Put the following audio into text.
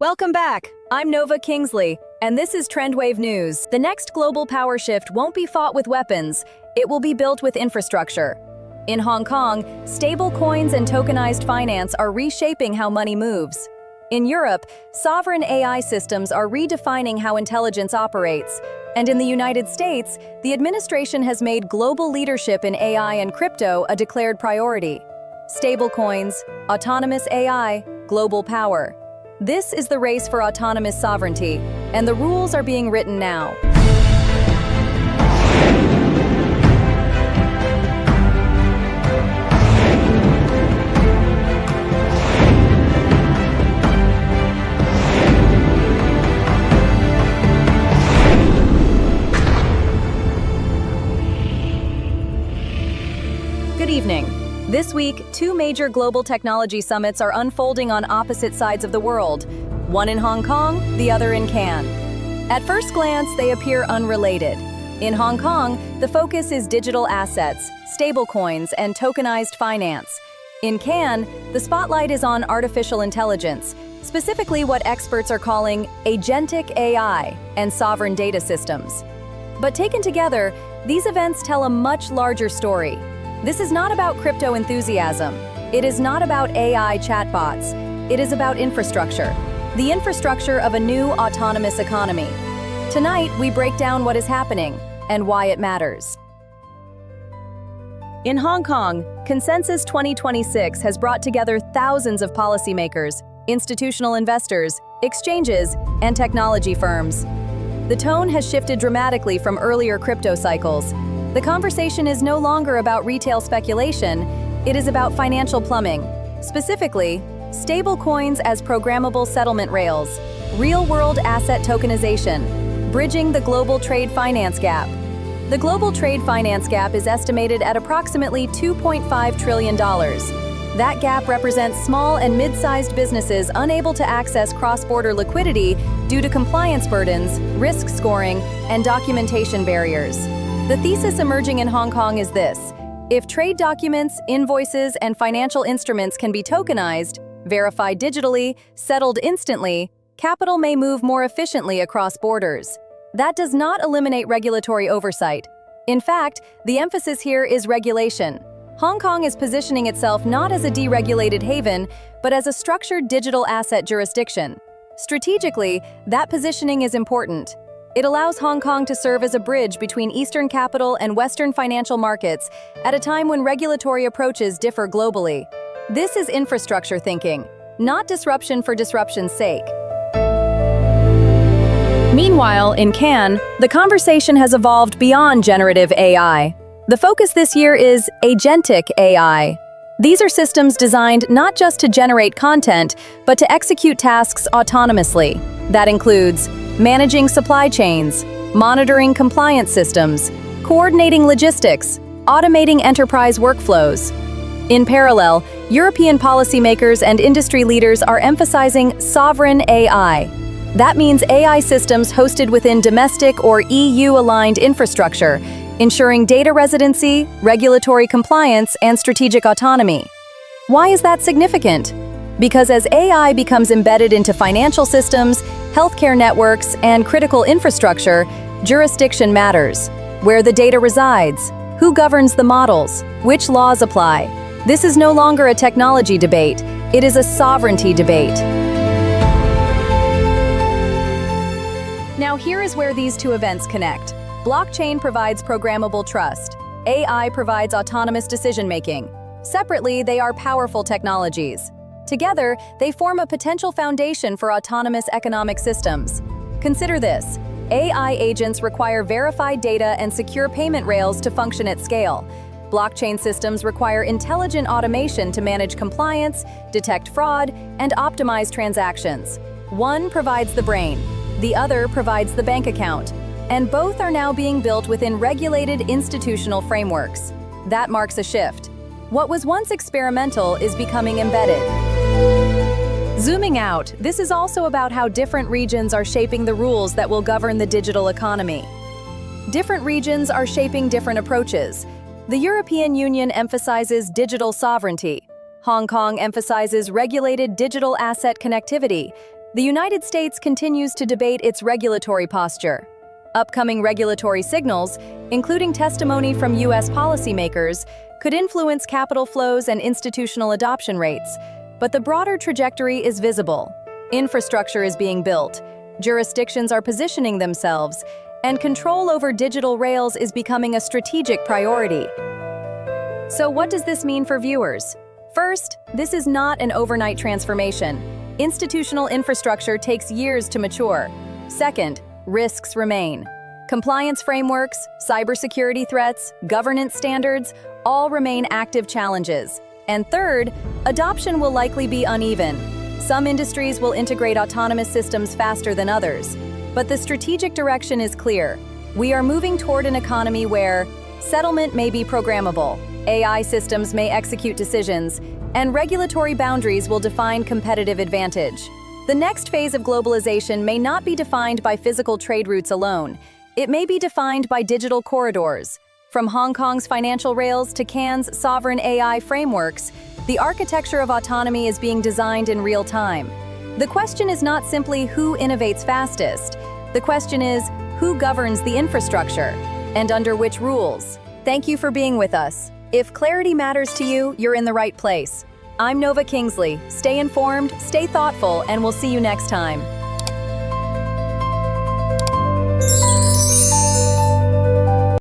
Welcome back. I'm Nova Kingsley, and this is TrendWave News. The next global power shift won't be fought with weapons, it will be built with infrastructure. In Hong Kong, stablecoins and tokenized finance are reshaping how money moves. In Europe, sovereign AI systems are redefining how intelligence operates. And in the United States, the administration has made global leadership in AI and crypto a declared priority. Stablecoins, autonomous AI, global power. This is the race for autonomous sovereignty, and the rules are being written now. Good evening. This week, two major global technology summits are unfolding on opposite sides of the world, one in Hong Kong, the other in Cannes. At first glance, they appear unrelated. In Hong Kong, the focus is digital assets, stablecoins, and tokenized finance. In Cannes, the spotlight is on artificial intelligence, specifically what experts are calling Agentic AI and sovereign data systems. But taken together, these events tell a much larger story. This is not about crypto enthusiasm. It is not about AI chatbots. It is about infrastructure, the infrastructure of a new autonomous economy. Tonight, we break down what is happening and why it matters. In Hong Kong, Consensus 2026 has brought together thousands of policymakers, institutional investors, exchanges, and technology firms. The tone has shifted dramatically from earlier crypto cycles. The conversation is no longer about retail speculation, it is about financial plumbing. Specifically, stablecoins as programmable settlement rails, real-world asset tokenization, bridging the global trade finance gap. The global trade finance gap is estimated at approximately $2.5 trillion. That gap represents small and mid-sized businesses unable to access cross-border liquidity due to compliance burdens, risk scoring, and documentation barriers. The thesis emerging in Hong Kong is this: if trade documents, invoices, and financial instruments can be tokenized, verified digitally, settled instantly, capital may move more efficiently across borders. That does not eliminate regulatory oversight. In fact, the emphasis here is regulation. Hong Kong is positioning itself not as a deregulated haven, but as a structured digital asset jurisdiction. Strategically, that positioning is important. It allows Hong Kong to serve as a bridge between Eastern capital and Western financial markets at a time when regulatory approaches differ globally. This is infrastructure thinking, not disruption for disruption's sake. Meanwhile, in Cannes, the conversation has evolved beyond generative AI. The focus this year is Agentic AI. These are systems designed not just to generate content, but to execute tasks autonomously. That includes managing supply chains, monitoring compliance systems, coordinating logistics, automating enterprise workflows. In parallel, European policymakers and industry leaders are emphasizing sovereign AI. That means AI systems hosted within domestic or EU-aligned infrastructure, ensuring data residency, regulatory compliance, and strategic autonomy. Why is that significant? Because as AI becomes embedded into financial systems, healthcare networks, and critical infrastructure, jurisdiction matters. Where the data resides, who governs the models, which laws apply. This is no longer a technology debate, it is a sovereignty debate. Now here is where these two events connect. Blockchain provides programmable trust. AI provides autonomous decision-making. Separately, they are powerful technologies. Together, they form a potential foundation for autonomous economic systems. Consider this: AI agents require verified data and secure payment rails to function at scale. Blockchain systems require intelligent automation to manage compliance, detect fraud, and optimize transactions. One provides the brain, the other provides the bank account, and both are now being built within regulated institutional frameworks. That marks a shift. What was once experimental is becoming embedded. Zooming out, this is also about how different regions are shaping the rules that will govern the digital economy. Different regions are shaping different approaches. The European Union emphasizes digital sovereignty. Hong Kong emphasizes regulated digital asset connectivity, The United States continues to debate its regulatory posture. Upcoming regulatory signals, including testimony from U.S. policymakers, could influence capital flows and institutional adoption rates, but the broader trajectory is visible. Infrastructure is being built, jurisdictions are positioning themselves, and control over digital rails is becoming a strategic priority. So what does this mean for viewers? First, this is not an overnight transformation. Institutional infrastructure takes years to mature. Second, risks remain. Compliance frameworks, cybersecurity threats, governance standards, all remain active challenges. And third, adoption will likely be uneven. Some industries will integrate autonomous systems faster than others. But the strategic direction is clear. We are moving toward an economy where settlement may be programmable, AI systems may execute decisions, and regulatory boundaries will define competitive advantage. The next phase of globalization may not be defined by physical trade routes alone. It may be defined by digital corridors. From Hong Kong's financial rails to Cannes' sovereign AI frameworks, the architecture of autonomy is being designed in real time. The question is not simply who innovates fastest. The question is who governs the infrastructure and under which rules. Thank you for being with us. If clarity matters to you, you're in the right place. I'm Nova Kingsley. Stay informed, stay thoughtful, and we'll see you next time.